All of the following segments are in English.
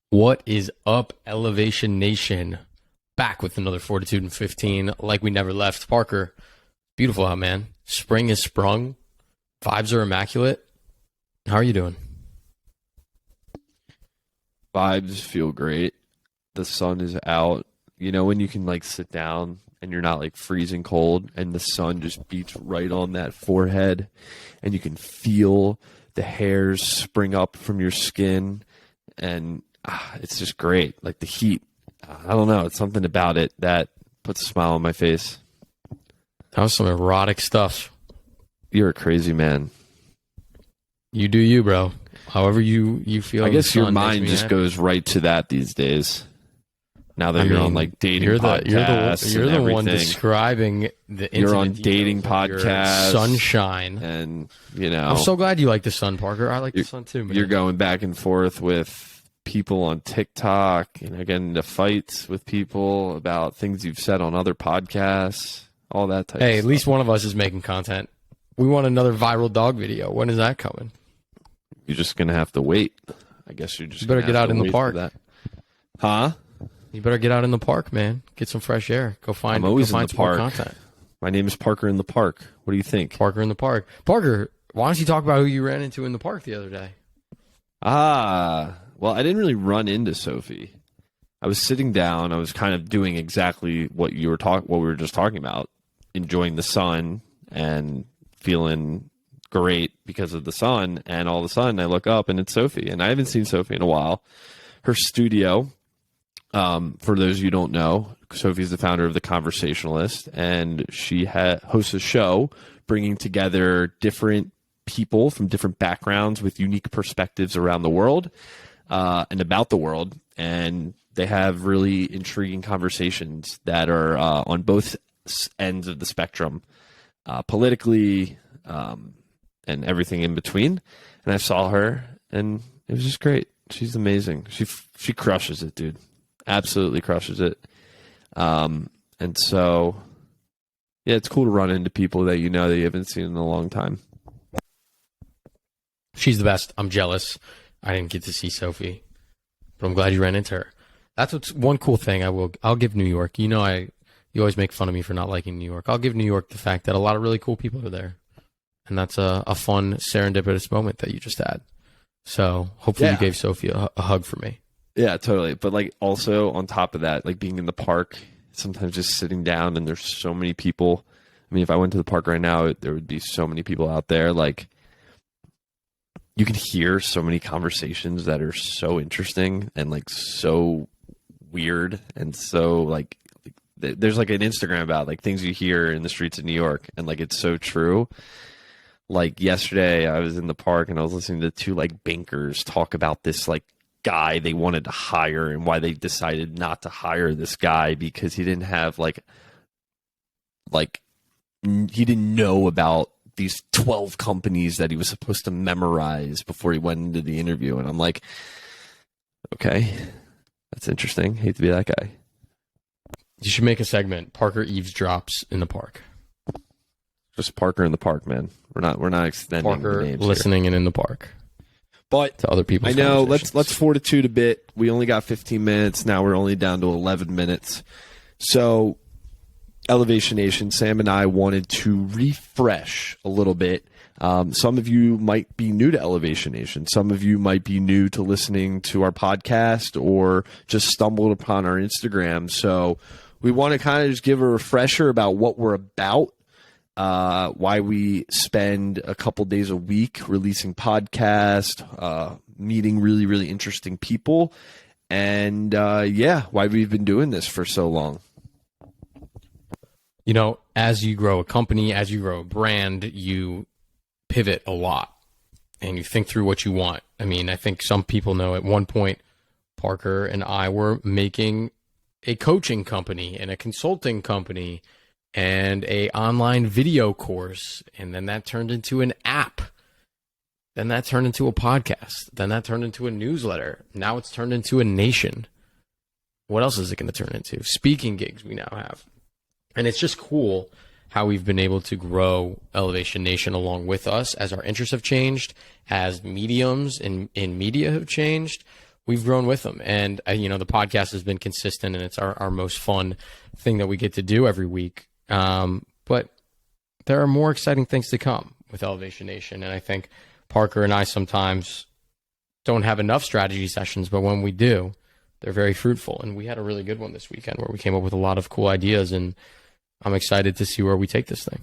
What is up, Elevation Nation? Back with another Fortitude and 15, like we never left. Parker, beautiful out, man. Spring is sprung. Vibes are immaculate. How are you doing? Vibes feel great. The sun is out. You know when you can like sit down and you're not like freezing cold and the sun just beats right on that forehead and you can feel the hairs spring up from your skin and it's just great. Like the heat. I don't know. It's something about it that puts a smile on my face. That was some erotic stuff. You're a crazy man. You do you, bro. However you feel. I guess your mind just goes right to that these days. Now that you're on like dating podcasts, you're the one describing the. You're on dating podcasts, sunshine, and you know. I'm so glad you like the sun, Parker. I like the sun too, man. You're going back and forth with people on TikTok, and getting into fights with people about things you've said on other podcasts, all that type of stuff. Hey, at least one of us is making content. We want another viral dog video. When is that coming? You're just gonna have to wait. I guess you're just. You better get out in the park. Huh? You better get out in the park, man. Get some fresh air. Go find. I'm always go find in the some more park. content. My name is Parker in the Park. What do you think? Parker in the park. Parker, why don't you talk about who you ran into in the park the other day? Well, I didn't really run into Sophie. I was sitting down. I was kind of doing exactly what we were just talking about, enjoying the sun and feeling great because of the sun. And all of a sudden, I look up and it's Sophie, and I haven't seen Sophie in a while. Her studio. For those of you who don't know, Sophie's the founder of The Conversationalist, and she hosts a show bringing together different people from different backgrounds with unique perspectives around the world and about the world. And they have really intriguing conversations that are on both ends of the spectrum, politically and everything in between. And I saw her, and it was just great. She's amazing. She crushes it, dude. Absolutely crushes it. And so, yeah, it's cool to run into people that you know that you haven't seen in a long time. She's the best. I'm jealous. I didn't get to see Sophie, but I'm glad you ran into her. That's what's one cool thing I'll give New York. You always make fun of me for not liking New York. I'll give New York the fact that a lot of really cool people are there. And that's a fun serendipitous moment that you just had. So hopefully you gave Sophie a hug for me. Yeah, totally. But like also on top of that, like being in the park, sometimes just sitting down and there's so many people. I mean, if I went to the park right now, there would be so many people out there. Like you can hear so many conversations that are so interesting and like so weird. And so like there's like an Instagram about like things you hear in the streets of New York. And like, it's so true. Like yesterday I was in the park and I was listening to two like bankers talk about this like guy they wanted to hire and why they decided not to hire this guy because he didn't have like he didn't know about these 12 companies that he was supposed to memorize before he went into the interview. And I'm like, okay, that's interesting. Hate to be that guy. You should make a segment. Parker eavesdrops in the park. Just Parker in the park, man. We're not extending Parker the names listening here. and in the park. But to other people's I know. Let's fortitude a bit. We only got 15 minutes. Now we're only down to 11 minutes. So, Elevation Nation, Sam and I wanted to refresh a little bit. Some of you might be new to Elevation Nation. Some of you might be new to listening to our podcast or just stumbled upon our Instagram. So, we want to kind of just give a refresher about what we're about. Why we spend a couple days a week releasing podcasts, meeting really, really interesting people, and why we've been doing this for so long. You know, as you grow a company, as you grow a brand, you pivot a lot and you think through what you want. I mean, I think some people know at one point, Parker and I were making a coaching company and a consulting company and a online video course, and then that turned into an app. Then that turned into a podcast. Then that turned into a newsletter. Now it's turned into a nation. What else is it going to turn into? Speaking gigs we now have. And it's just cool how we've been able to grow Elevation Nation along with us as our interests have changed, as mediums in media have changed. we've grown with them. And, the podcast has been consistent, and it's our most fun thing that we get to do every week. But there are more exciting things to come with Elevation Nation. And I think Parker and I sometimes don't have enough strategy sessions, but when we do, they're very fruitful. And we had a really good one this weekend where we came up with a lot of cool ideas, and I'm excited to see where we take this thing.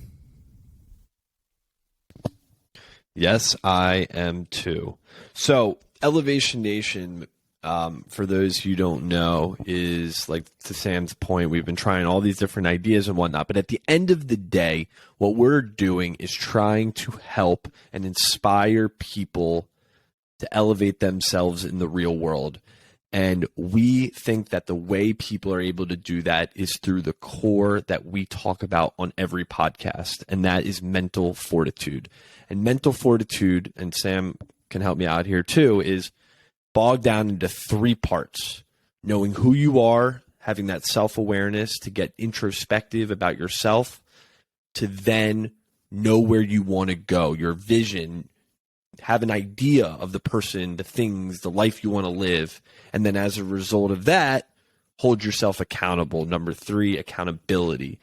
Yes, I am too. So Elevation Nation, for those who don't know, is like to Sam's point, we've been trying all these different ideas and whatnot. But at the end of the day, what we're doing is trying to help and inspire people to elevate themselves in the real world. And we think that the way people are able to do that is through the core that we talk about on every podcast, and that is mental fortitude. And mental fortitude, and Sam can help me out here too, is bogged down into 3 parts: knowing who you are, having that self-awareness to get introspective about yourself, to then know where you want to go, your vision, have an idea of the person, the things, the life you want to live. And then as a result of that, hold yourself accountable. Number 3, accountability.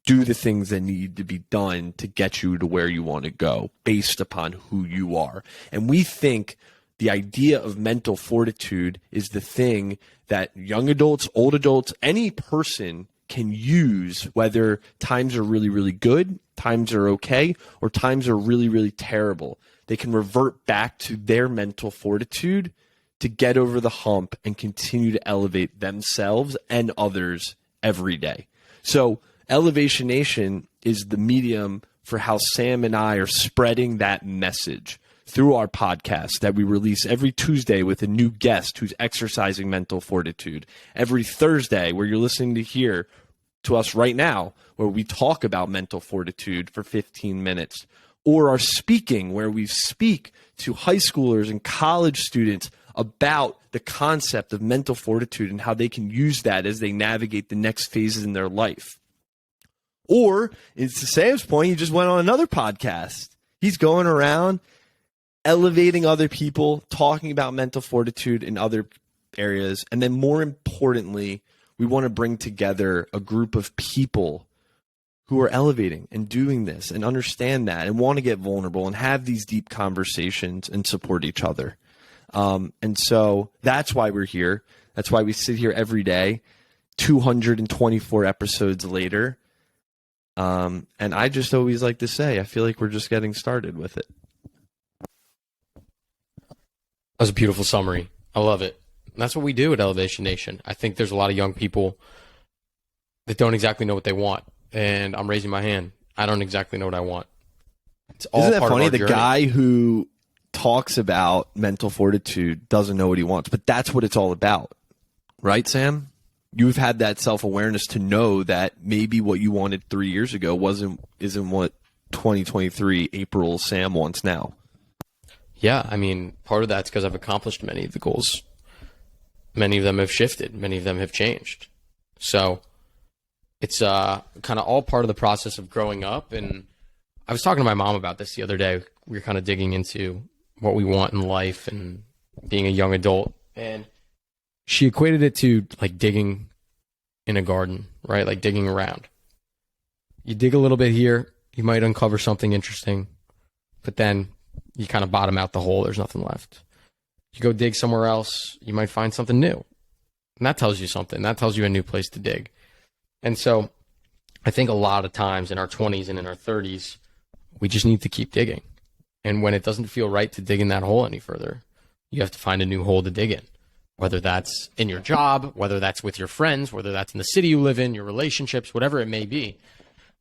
Do the things that need to be done to get you to where you want to go based upon who you are. And we think the idea of mental fortitude is the thing that young adults, old adults, any person can use, whether times are really, really good, times are okay, or times are really, really terrible. They can revert back to their mental fortitude to get over the hump and continue to elevate themselves and others every day. So Elevation Nation is the medium for how Sam and I are spreading that message through our podcast that we release every Tuesday with a new guest who's exercising mental fortitude. Every Thursday, where you're listening to us right now, where we talk about mental fortitude for 15 minutes. Or our speaking, where we speak to high schoolers and college students about the concept of mental fortitude and how they can use that as they navigate the next phases in their life. Or, it's to Sam's point, he just went on another podcast. He's going around elevating other people, talking about mental fortitude in other areas. And then more importantly, we want to bring together a group of people who are elevating and doing this and understand that and want to get vulnerable and have these deep conversations and support each other. And so that's why we're here. That's why we sit here every day, 224 episodes later. And I just always like to say, I feel like we're just getting started with it. That was a beautiful summary. I love it. And that's what we do at Elevation Nation. I think there's a lot of young people that don't exactly know what they want. And I'm raising my hand. I don't exactly know what I want. It's all Isn't that part funny? of our The journey. guy who talks about mental fortitude doesn't know what he wants, but that's what it's all about. Right, Sam? You've had that self-awareness to know that maybe what you wanted 3 years ago isn't what 2023 April Sam wants now. Yeah, I mean, part of that's because I've accomplished many of the goals. Many of them have shifted. Many of them have changed. So it's kind of all part of the process of growing up. And I was talking to my mom about this the other day. We were kind of digging into what we want in life and being a young adult. And she equated it to like digging in a garden, right? Like digging around. You dig a little bit here, you might uncover something interesting, but then you kind of bottom out the hole. There's nothing left. You go dig somewhere else, you might find something new. And that tells you something. That tells you a new place to dig. And so I think a lot of times in our 20s and in our 30s, we just need to keep digging. And when it doesn't feel right to dig in that hole any further, you have to find a new hole to dig in. Whether that's in your job, whether that's with your friends, whether that's in the city you live in, your relationships, whatever it may be.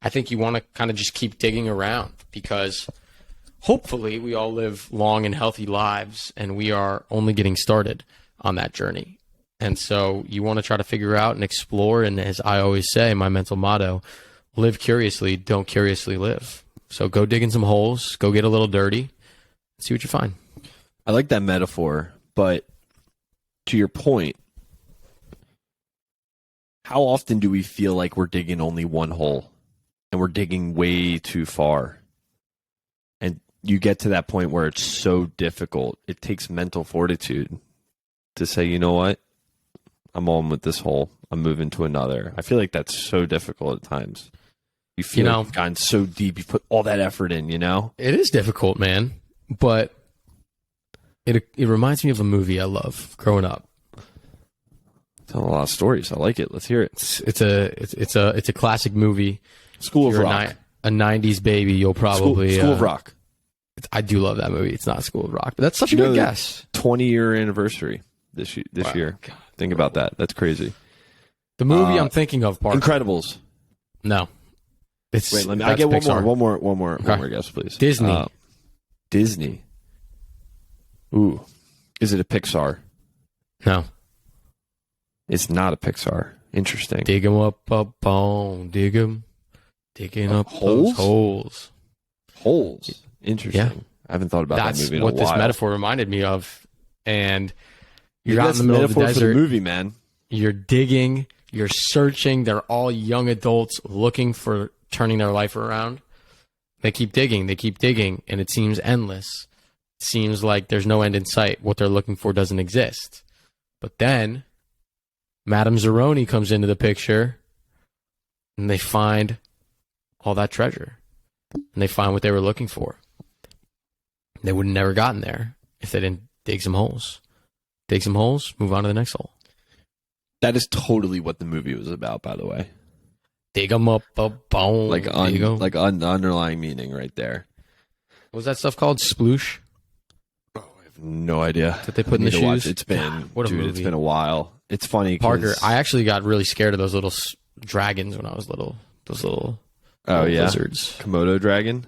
I think you want to kind of just keep digging around because hopefully we all live long and healthy lives and we are only getting started on that journey. And so you want to try to figure out and explore. And as I always say, my mental motto, live curiously, don't curiously live. So go dig in some holes, go get a little dirty, see what you find. I like that metaphor, but to your point, how often do we feel like we're digging only one hole and we're digging way too far? And you get to that point where it's so difficult. It takes mental fortitude to say, you know what, I'm on with this hole. I'm moving to another. I feel like that's so difficult at times. You feel like you've gotten so deep. You put all that effort in, you know? It is difficult, man. But it reminds me of a movie I love growing up. Telling a lot of stories. I like it. Let's hear it. It's a classic movie. School of Rock. A 90s baby, you'll probably... School of Rock. I do love that movie. It's not School of Rock, but that's such a good guess. 20-year anniversary this year. God. Think about that. That's crazy. The movie I'm thinking of, Parker. Incredibles. No. Wait, I get one more guess, please. Disney. Disney. Ooh. Is it a Pixar? No. It's not a Pixar. Interesting. Dig 'em up, dig 'em. Digging up holes? Holes. Holes. Interesting. Yeah. I haven't thought about that movie in a while. That's what this metaphor reminded me of. And you're out in the middle of the desert. For the movie, man. You're digging. You're searching. They're all young adults looking for turning their life around. They keep digging. And it seems endless. It seems like there's no end in sight. What they're looking for doesn't exist. But then Madame Zeroni comes into the picture, and they find all that treasure. And they find what they were looking for. They would have never gotten there if they didn't dig some holes. Dig some holes, move on to the next hole. That is totally what the movie was about, by the way. Dig them up a bone. Like underlying meaning right there. What was that stuff called? Sploosh? Oh, I have no idea. That they put in the shoes? It's been, it's been a while. It's funny. Parker, I actually got really scared of those little dragons when I was little. Those little lizards. Komodo dragon?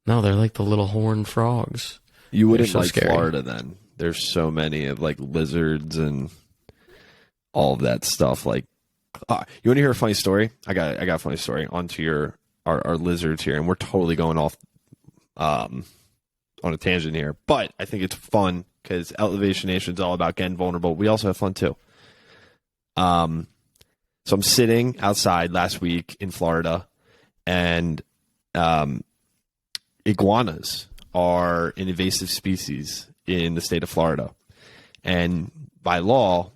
No, they're like the little horned frogs. You wouldn't like scary. Florida then. There's so many of like lizards and all of that stuff. Like, you want to hear a funny story? I got a funny story onto our lizards here, and we're totally going off on a tangent here. But I think it's fun because Elevation Nation is all about getting vulnerable. We also have fun too. So I'm sitting outside last week in Florida, and iguanas are an invasive species in the state of Florida. And by law,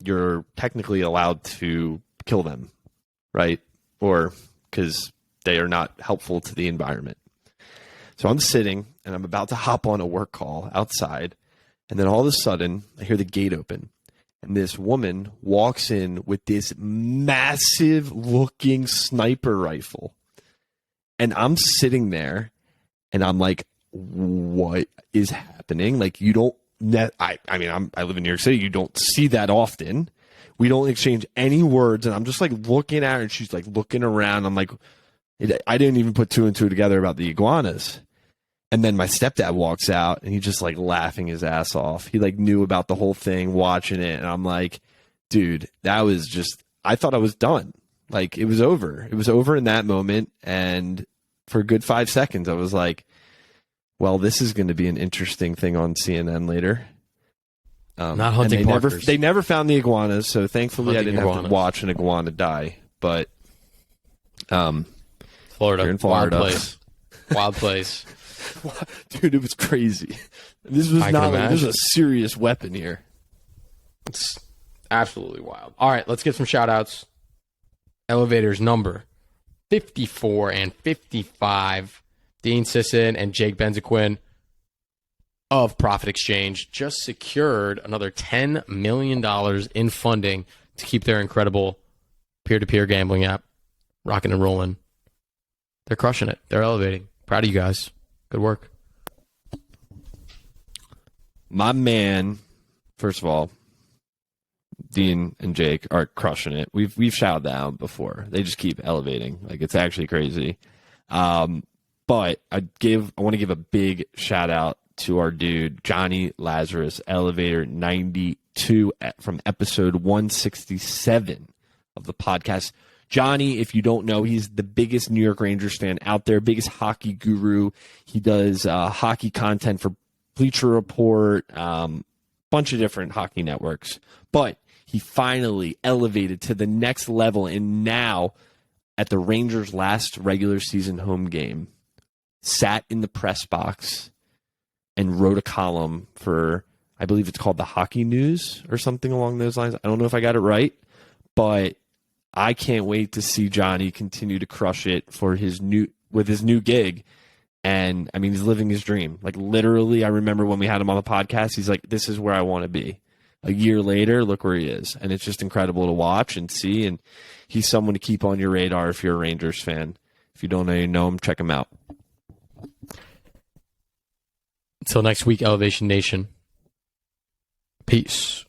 you're technically allowed to kill them, right? Or because they are not helpful to the environment. So I'm sitting, and I'm about to hop on a work call outside, and then all of a sudden, I hear the gate open. And this woman walks in with this massive looking sniper rifle. And I'm sitting there and I'm like, what is happening? Like, you don't, I live in New York City. You don't see that often. We don't exchange any words. And I'm just like looking at her, and she's like looking around. I'm like, I didn't even put two and two together about the iguanas. And then my stepdad walks out, and he's just like laughing his ass off. He like knew about the whole thing, watching it. And I'm like, dude, that was just, I thought I was done. Like, it was over. It was over in that moment. And for a good 5 seconds, I was like, well, this is going to be an interesting thing on CNN later. Not hunting partners. They never found the iguanas, so thankfully I didn't have to watch an iguana die. But Florida, you're in Florida. Wild place. Dude, it was crazy. This was this was a serious weapon here. It's absolutely wild. All right, let's get some shout outs. Elevators number 54 and 55. Dean Sisson and Jake Benzaquin of Profit Exchange just secured another $10 million in funding to keep their incredible peer-to-peer gambling app rocking and rolling. They're crushing it. They're elevating. Proud of you guys. Good work. My man, first of all, Dean and Jake are crushing it. We've shouted that out before. They just keep elevating. Like, it's actually crazy. But I want to give a big shout out to our dude, Johnny Lazarus, Elevator 92 from episode 167 of the podcast. Johnny, if you don't know, he's the biggest New York Rangers fan out there, biggest hockey guru. He does hockey content for Bleacher Report, bunch of different hockey networks. But he finally elevated to the next level, and now at the Rangers' last regular season home game, sat in the press box and wrote a column for, I believe it's called the Hockey News or something along those lines. I don't know if I got it right, but I can't wait to see Johnny continue to crush it for his new gig. And I mean, he's living his dream. Like literally, I remember when we had him on the podcast, he's like, this is where I want to be. A year later, look where he is. And it's just incredible to watch and see. And he's someone to keep on your radar if you're a Rangers fan. If you don't know him, check him out. Until next week, Elevation Nation. Peace.